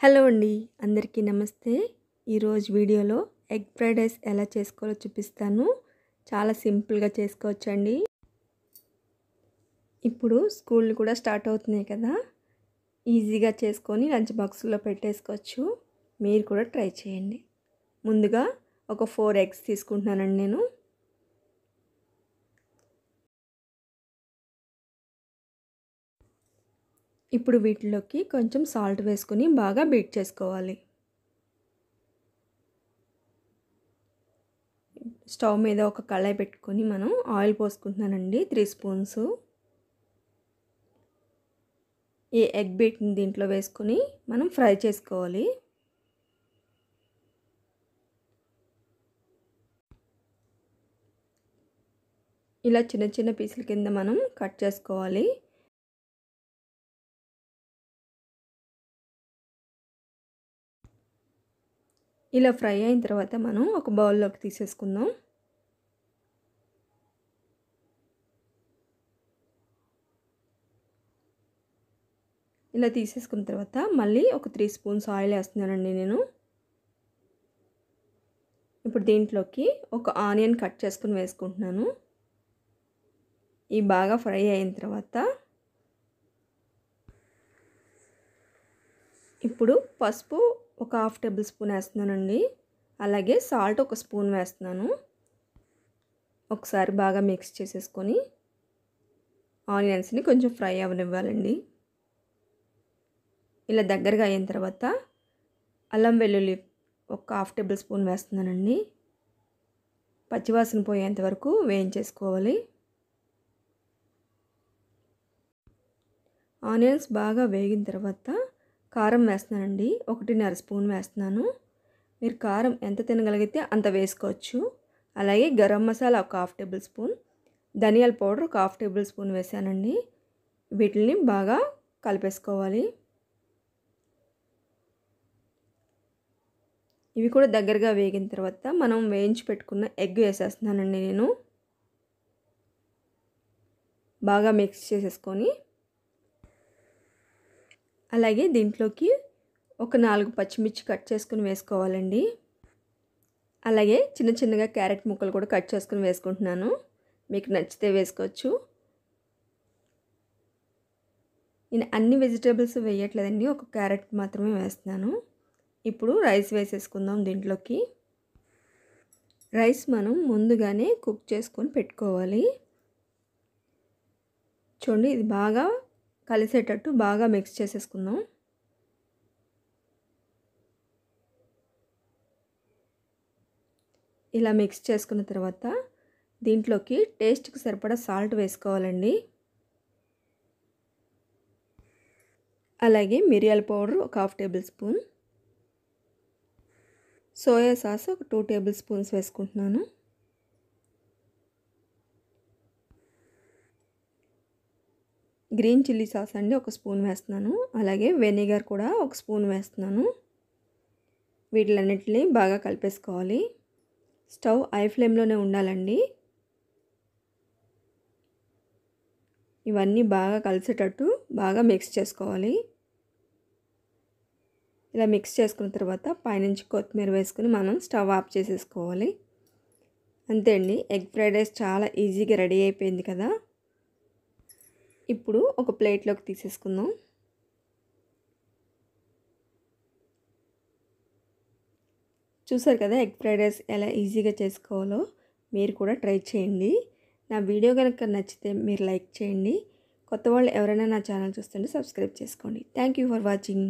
Hello అండి, అందరికీ నమస్తే. ఈరోజు వీడియోలో ఎగ్ ఫ్రైడ్ రైస్ ఎలా చేసుకోవాలో చూపిస్తాను. చాలా సింపుల్గా చేసుకోవచ్చండి. ఇప్పుడు స్కూల్ కూడా స్టార్ట్ అవుతున్నాయి కదా, ఈజీగా చేసుకొని లంచ్ బాక్స్లో పెట్టేసుకోవచ్చు. మీరు కూడా ట్రై చేయండి. ముందుగా ఒక 4 ఎగ్స్ తీసుకుంటున్నానండి నేను. ఇప్పుడు వీటిలోకి కొంచెం సాల్ట్ వేసుకొని బాగా బీట్ చేసుకోవాలి. స్టవ్ మీద ఒక కళాయి పెట్టుకొని మనం ఆయిల్ పోసుకుంటున్నానండి 3 స్పూన్స్. ఈ ఎగ్ బీట్ని దీంట్లో వేసుకొని మనం ఫ్రై చేసుకోవాలి. ఇలా చిన్న చిన్న పీసుల కింద మనం కట్ చేసుకోవాలి. ఇలా ఫ్రై అయిన తర్వాత మనం ఒక బౌల్లోకి తీసేసుకుందాం. ఇలా తీసేసుకున్న తర్వాత మళ్ళీ ఒక 3 స్పూన్స్ ఆయిల్ వేస్తున్నానండి నేను. ఇప్పుడు దీంట్లోకి ఒక ఆనియన్ కట్ చేసుకుని వేసుకుంటున్నాను. ఈ బాగా ఫ్రై అయిన తర్వాత ఇప్పుడు పసుపు ఒక 1/2 టేబుల్ స్పూన్ వేస్తున్నానండి. అలాగే సాల్ట్ ఒక స్పూన్ వేస్తున్నాను. ఒకసారి బాగా మిక్స్ చేసేసుకొని ఆనియన్స్ని కొంచెం ఫ్రై అవ్వనివ్వాలండి. ఇలా దగ్గరగా అయిన తర్వాత అల్లం వెల్లుల్లి ఒక 1/2 టేబుల్ స్పూన్ వేస్తున్నానండి. పచ్చివాసన పోయేంత వరకు వేయించేసుకోవాలి. ఆనియన్స్ బాగా వేగిన తర్వాత కారం వేస్తున్నానండి. 1.5 స్పూన్ వేస్తున్నాను. మీరు కారం ఎంత తినగలిగితే అంత వేసుకోవచ్చు. అలాగే గరం మసాలా ఒక 1/2 టేబుల్ స్పూన్, ధనియాల పౌడర్ ఒక 1/2 టేబుల్ స్పూన్ వేసానండి. వీటిని బాగా కలిపేసుకోవాలి. ఇవి కూడా దగ్గరగా వేగిన తర్వాత మనం వేయించి పెట్టుకున్న ఎగ్ వేసేస్తున్నానండి నేను. బాగా మిక్స్ చేసేసుకొని అలాగే దీంట్లోకి ఒక 4 పచ్చిమిర్చి కట్ చేసుకుని వేసుకోవాలండి. అలాగే చిన్న చిన్నగా క్యారెట్ ముక్కలు కూడా కట్ చేసుకుని వేసుకుంటున్నాను. మీకు నచ్చితే వేసుకోవచ్చు. నేను అన్ని వెజిటేబుల్స్ వేయట్లేదండి, ఒక క్యారెట్ మాత్రమే వేస్తున్నాను. ఇప్పుడు రైస్ వేసేసుకుందాం దీంట్లోకి. రైస్ మనం ముందుగానే కుక్ చేసుకొని పెట్టుకోవాలి. చూడండి, ఇది బాగా కలిసేటట్టు బాగా మిక్స్ చేసేసుకుందాం. ఇలా మిక్స్ చేసుకున్న తర్వాత దీంట్లోకి టేస్ట్కి సరిపడా సాల్ట్ వేసుకోవాలండి. అలాగే మిరియాల పౌడర్ ఒక 1/2 టేబుల్ స్పూన్, సోయా సాస్ ఒక 2 టేబుల్ స్పూన్స్ వేసుకుంటున్నాను. గ్రీన్ చిల్లీ సాస్ అండి ఒక స్పూన్ వేస్తున్నాను. అలాగే వెనిగర్ కూడా ఒక స్పూన్ వేస్తున్నాను. వీటిలన్నిటిని బాగా కలిపేసుకోవాలి. స్టవ్ హై ఫ్లేమ్లోనే ఉండాలండి. ఇవన్నీ బాగా కలిసేటట్టు బాగా మిక్స్ చేసుకోవాలి. ఇలా మిక్స్ చేసుకున్న తర్వాత పైనుంచి కొత్తిమీర వేసుకుని మనం స్టవ్ ఆఫ్ చేసేసుకోవాలి. అంతే అండి, ఎగ్ ఫ్రైడ్ రైస్ చాలా ఈజీగా రెడీ అయిపోయింది కదా. ఇప్పుడు ఒక ప్లేట్లోకి తీసేసుకుందాం. చూసారు కదా ఎగ్ ఫ్రైడ్ రైస్ ఎలా ఈజీగా చేసుకోవాలో. మీరు కూడా ట్రై చేయండి. నా వీడియో కనుక నచ్చితే మీరు లైక్ చేయండి. కొత్త వాళ్ళు ఎవరైనా నా ఛానల్ చూస్తుంటే సబ్స్క్రైబ్ చేసుకోండి. Thank you for watching.